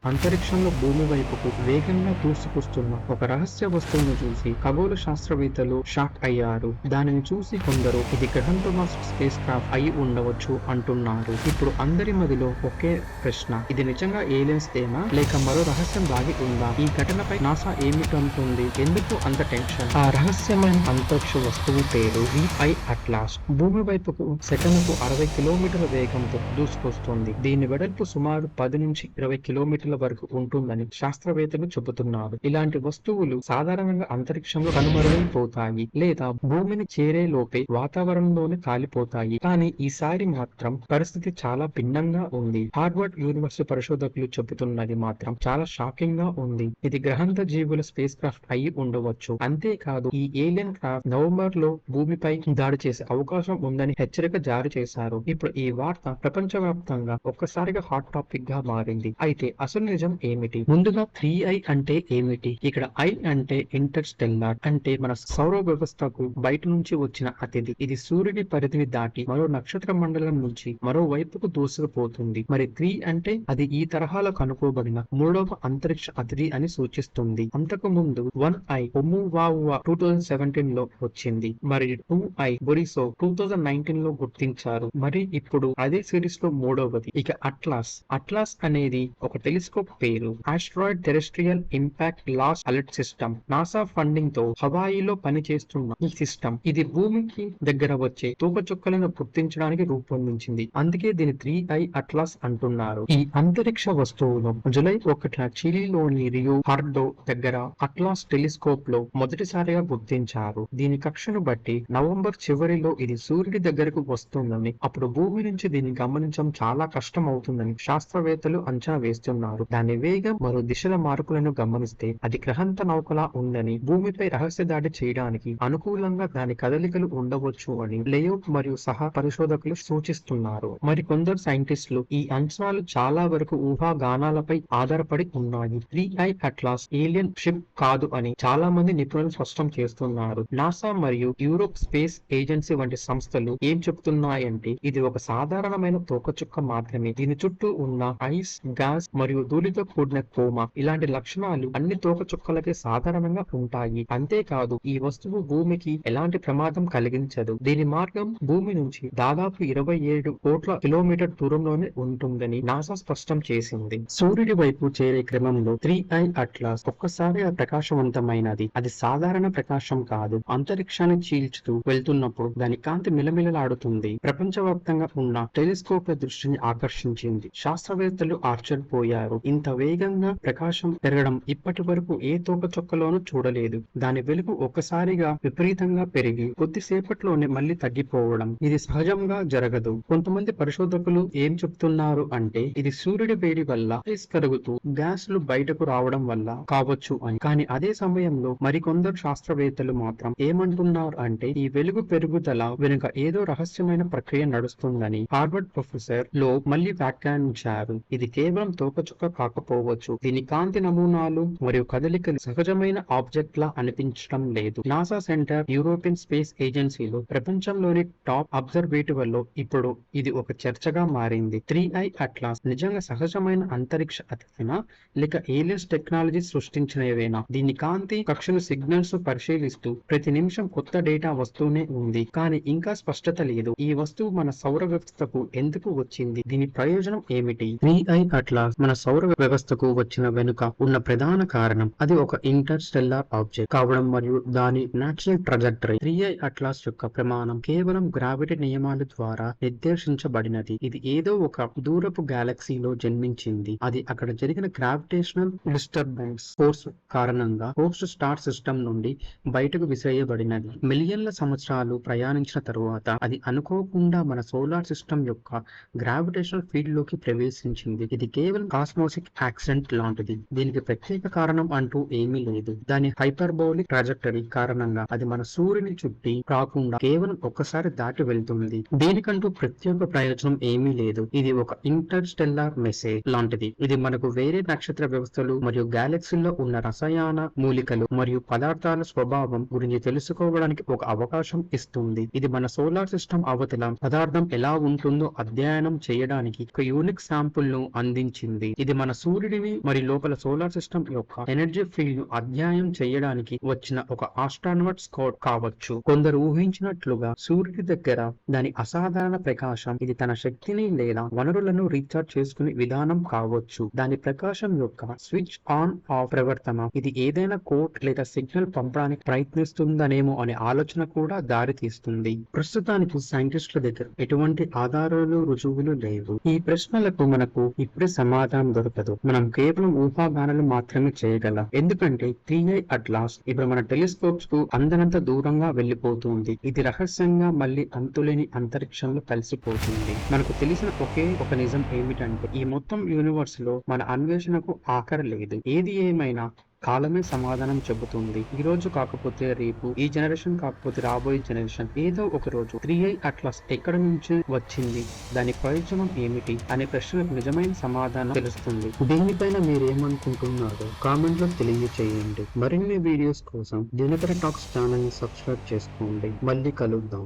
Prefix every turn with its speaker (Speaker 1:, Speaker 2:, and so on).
Speaker 1: అంతరిక్షంలో భూమి వైపుకు వేగంగా దూసుకొస్తున్న ఒక రహస్య వస్తువును చూసి ఖగోళ శాస్త్రవేత్తలు షాక్ అయ్యారు. దానిని చూసి కొందరు ఇది గ్రహంతోమాస్ స్పేస్ క్రాఫ్ట్ అయి ఉండవచ్చు అంటున్నారు. ఇప్పుడు అందరి మదిలో ఒకే ప్రశ్న, ఇది నిజంగా ఏలియన్స్ తేనా లేక మరో రహస్యం దాగి ఉందా? ఈ ఘటనపై నాసా ఏమిటంటుంది? ఎందుకు అంత టెన్షన్? ఆ రహస్యమైన అంతరిక్ష వస్తువు పేరు VI అట్లాస్. భూమి వైపుకు సెకనుకు 60 కిలోమీటర్ల వేగంతో దూసుకొస్తుంది. దీని వెడల్పు సుమారు 10 నుంచి 20 కిలోమీటర్ల వరకు ఉంటుందని శాస్త్రవేత్తలు చెబుతున్నారు. ఇలాంటి వస్తువులు సాధారణంగా అంతరిక్షంలో కనుమరుగైపోతాయి లేదా భూమిని చేరే లోపే వాతావరణంలోనే కాలిపోతాయి. కానీ ఈసారి మాత్రం పరిస్థితి చాలా భిన్నంగా ఉంది. హార్వర్డ్ యూనివర్సిటీ పరిశోధకులు చెబుతున్నది మాత్రం చాలా షాకింగ్ గా ఉంది. ఇది గ్రహాంతర జీవుల స్పేస్ క్రాఫ్ట్ అయి ఉండవచ్చు. అంతేకాదు ఈ ఏలియన్ క్రాఫ్ట్ నవంబర్ లో భూమిపై దాడి చేసే అవకాశం ఉందని హెచ్చరిక జారీ చేశారు. ఇప్పుడు ఈ వార్త ప్రపంచవ్యాప్తంగా ఒక్కసారిగా హాట్ టాపిక్ గా మారింది. అయితే అసలు నిజం ఏమిటి? ముందుగా 3I అంటే ఏమిటి? ఇక్కడ I అంటే ఇంటర్స్టెల్లార్, అంటే మన సౌర వ్యవస్థకు బయట నుంచి వచ్చిన అతిథి. ఇది సూర్యుడి పరిధిని దాటి మరో నక్షత్ర మండలం నుంచి మరో వైపుకు దూసుకుపోతుంది. మరి 3 అంటే అది ఈ తరహాలో కనుకోబడిన మూడవ అంతరిక్ష అతిథి అని సూచిస్తుంది. అంతకు ముందు 1I ఒమువావువా 2017 లో వచ్చింది. మరి 2I బొరిసో 2019 లో గుర్తించారు. మరి ఇప్పుడు అదే సిరీస్ లో మూడవది. ఇక అట్లాస్ అనేది ఒక టెలిస్కోప్ పేరు. Asteroid terrestrial impact last alert system. NASA funding తో హవాయిలో పనిచేస్తున్న ఈ సిస్టమ్ ఇది భూమికి దగ్గర వచ్చే తోకచుక్కలను గుర్తించడానికి రూపొందించింది. అందుకే దీని 3I అట్లాస్ అంటున్నారు. ఈ అంతరిక్ష వస్తువును జూలై 1న చిలీలోని రియో హార్డో దగ్గర అట్లాస్ టెలిస్కోప్ లో మొదటిసారిగా గుర్తించారు. దీని కక్షను బట్టి నవంబర్ చివరిలో ఇది సూర్యుడి దగ్గరకు వస్తుందని, అప్పుడు భూమి నుంచి దీన్ని గమనించడం చాలా కష్టం అవుతుందని శాస్త్రవేత్తలు అంచనా వేస్తున్నారు. దాని వేగం మరో దిశల మార్పులను గమనిస్తే అది గ్రహాంత నౌకలా ఉందని, భూమిపై రహస్య దాడి చేయడానికి అనుకూలంగా దాని కదలికలు ఉండవచ్చు అని లేఅవుట్ మరియు సహా పరిశోధకులు సూచిస్తున్నారు. మరి కొందరు సైంటిస్టులు ఈ అంచనాలు చాలా వరకు ఊహాగానాలపై ఆధారపడి ఉన్నాయి. 3I అట్లాస్ ఏలియన్ షిప్ కాదు అని చాలా మంది నిపుణులు స్పష్టం చేస్తున్నారు. నాసా మరియు యూరోప్ స్పేస్ ఏజెన్సీ వంటి సంస్థలు ఏం చెబుతున్నాయంటే ఇది ఒక సాధారణమైన తోకచుక్క మాత్రమే. దీని చుట్టూ ఉన్న ఐస్, గ్యాస్ మరియు ధూళితో కూడిన కోమ ఇలాంటి లక్షణాలు అన్ని తోకచుక్కలకి సాధారణంగా ఉంటాయి. అంతేకాదు ఈ వస్తువు భూమికి ఎలాంటి ప్రమాదం కలిగించదు. దీని మార్గం భూమి నుంచి దాదాపు 27 కోట్ల కిలోమీటర్ దూరంలోనే ఉంటుందని నాసా స్పష్టం చేసింది. సూర్యుడి వైపు చేరే క్రమంలో 3I అట్లాస్ ఒక్కసారిగా ప్రకాశవంతమైనది. అది సాధారణ ప్రకాశం కాదు. అంతరిక్షాన్ని చీల్చుతూ వెళ్తున్నప్పుడు దాని కాంతి మిలమిలలాడుతుంది. ప్రపంచవ్యాప్తంగా ఉన్న టెలిస్కోప్ల దృష్టిని ఆకర్షించింది. శాస్త్రవేత్తలు ఆశ్చర్యపోయారు. ఇంత వేగంగా ప్రకాశం పెరగడం ఇప్పటి వరకు ఏ తోకచుక్కలోనూ చూడలేదు. దాని వెలుగు ఒక్కసారిగా విపరీతంగా పెరిగి కొద్దిసేపట్లోనే మళ్ళీ తగ్గిపోవడం ఇది సహజంగా జరగదు. కొంతమంది పరిశోధకులు ఏం చెప్తున్నారు అంటే ఇది సూర్యుడి వేడి వల్ల ఐస్ కరుగుతూ గ్యాస్లు బయటకు రావడం వల్ల కావచ్చు అని. కానీ అదే సమయంలో మరికొందరు శాస్త్రవేత్తలు మాత్రం ఏమంటున్నారు అంటే ఈ వెలుగు పెరుగుదల వెనుక ఏదో రహస్యమైన ప్రక్రియ నడుస్తుందని హార్వర్డ్ ప్రొఫెసర్ లో మళ్ళీ వ్యాఖ్యానించారు. ఇది కేవలం తోకచుక్క కాకపోవచ్చు. దీని కాంతి నమూనాలు మరియు కదలికలు సహజమైన ఆబ్జెక్ట్ లా అనిపించడం లేదు. నాసా సెంటర్ యూరోపియన్ స్పేస్ ఏజెన్సీలో ప్రపంచంలోని టాప్ అబ్జర్వేటివ్లలో ఇప్పుడు ఇది ఒక చర్చగా మారింది. 3I అట్లాస్ నిజంగా సహజమైన అంతరిక్ష అతిథినా లేక ఏలియన్స్ టెక్నాలజీ సృష్టించినవేనా? దీని కాంతి కక్షను సిగ్నల్స్ పరిశీలిస్తూ ప్రతి నిమిషం కొత్త డేటా వస్తూనే ఉంది. కానీ ఇంకా స్పష్టత లేదు. ఈ వస్తువు మన సౌర వ్యవస్థకు ఎందుకు వచ్చింది? దీని ప్రయోజనం ఏమిటి? 3I అట్లాస్ మన సౌర వ్యవస్థకు వచ్చిన వెనుక ఉన్న ప్రధాన కారణం అది ఒక ఇంటర్స్టెల్లార్ ఆబ్జెక్ట్ కావడం మరియు దాని నేచురల్ ట్రాజెక్టరీ. 3I అట్లాస్ యొక్క ప్రమాణం కేవలం గ్రావిటీ నియమాల ద్వారా నిర్దేశించబడినది. ఇది ఏదో ఒక దూరపు గెలాక్సీలో జన్మించింది. అది అక్కడ జరిగిన గ్రావిటేషనల్ డిస్టర్బెన్స్ ఫోర్స్ కారణంగా హోస్ట్ స్టార్ సిస్టమ్ నుండి బయటకు విసిరేయబడినది. మిలియన్ల సంవత్సరాలు ప్రయాణించిన తరువాత అది అనుకోకుండా మన సోలార్ సిస్టమ్ యొక్క గ్రావిటేషనల్ ఫీల్డ్ లోకి ప్రవేశించింది. ఇది కేవలం కాస్మోసిక్ యాక్సిడెంట్ లాంటిది. దీనికి ప్రత్యేక కారణం అంటూ ఏమీ లేదు. దాని హైపర్బోలిక్ ట్రాజెక్టరీ కారణంగా అది మన సూర్యుని చుట్టి రాకుండా కేవలం ఒక్కసారి దాటి వెళ్తుంది. దీనికంటూ ప్రత్యేక ప్రయోజనం ఏమీ లేదు. ఇది ఒక ఇంటర్స్టెల్లార్ మెసేజ్ లాంటిది. ఇది మనకు వేరే నక్షత్ర వ్యవస్థలు మరియు గ్యాలక్సీల్లో ఉన్న రసాయన మూలికలు మరియు పదార్థాల స్వభావం గురించి తెలుసుకోవడానికి ఒక అవకాశం ఇస్తుంది. ఇది మన సోలార్ సిస్టమ్ అవతల పదార్థం ఎలా ఉంటుందో అధ్యయనం చేయడానికి ఒక యూనిక్ శాంపుల్ ను అందించింది. ఇది ఇది మన సూర్యుడిని మరియు లోపల సోలార్ సిస్టమ్ యొక్క ఎనర్జీ ఫీల్డ్ ను అధ్యయనం చేయడానికి వచ్చిన ఒక ఆస్ట్రానమట్ స్కౌట్ కావచ్చు. కొందరు ఊహించినట్లుగా సూర్యుడి దగ్గర దాని అసాధారణ ప్రకాశం ఇది తన శక్తిని లేదా వనరులను రీఛార్జ్ చేసుకునే విధానం కావచ్చు. దాని ప్రకాశం యొక్క స్విచ్ ఆన్ ఆఫ్ ప్రవర్తన ఇది ఏదైనా కోడ్ లేదా సిగ్నల్ పంపడానికి ప్రయత్నిస్తుందనేమో అనే ఆలోచన కూడా దారి తీస్తుంది. ప్రస్తుతానికి సైంటిస్టుల దగ్గర ఎటువంటి ఆధారాలు రుజువులు లేవు. ఈ ప్రశ్నలకు మనకు ఇప్పుడే సమాధానం దొరకదు. మనం కేవలం ఊహాగానాలు మాత్రమే చేయగలం. ఎందుకంటే 3i అట్లాస్ ఇప్పుడు మన టెలిస్కోప్స్ కు అందనంత దూరంగా వెళ్లిపోతుంది. ఇది రహస్యంగా మళ్ళీ అంతులేని అంతరిక్షంలో కలిసిపోతుంది. మనకు తెలిసిన ఒకే ఒక నిజం ఏమిటంటే ఈ మొత్తం యూనివర్స్ లో మన అన్వేషణకు ఆఖరి లేదు. ఏది ఏమైనా కాలమే సమాధానం చెబుతుంది. ఈ రోజు కాకపోతే రేపు, ఈ జనరేషన్ కాకపోతే రాబోయే జనరేషన్, ఏదో ఒక రోజు 3i అట్లాస్ ఎక్కడ నుంచి వచ్చింది, దాని ప్రయోజనం ఏమిటి అనే ప్రశ్నలకు నిజమైన సమాధానం తెలుస్తుంది. దీనిపైన మీరేమనుకుంటున్నారో కామెంట్ లో తెలియచేయండి. మరిన్ని వీడియోస్ కోసం దినకర టాక్స్ ఛానల్ ని సబ్స్క్రైబ్ చేసుకోండి. మళ్ళీ కలుద్దాం.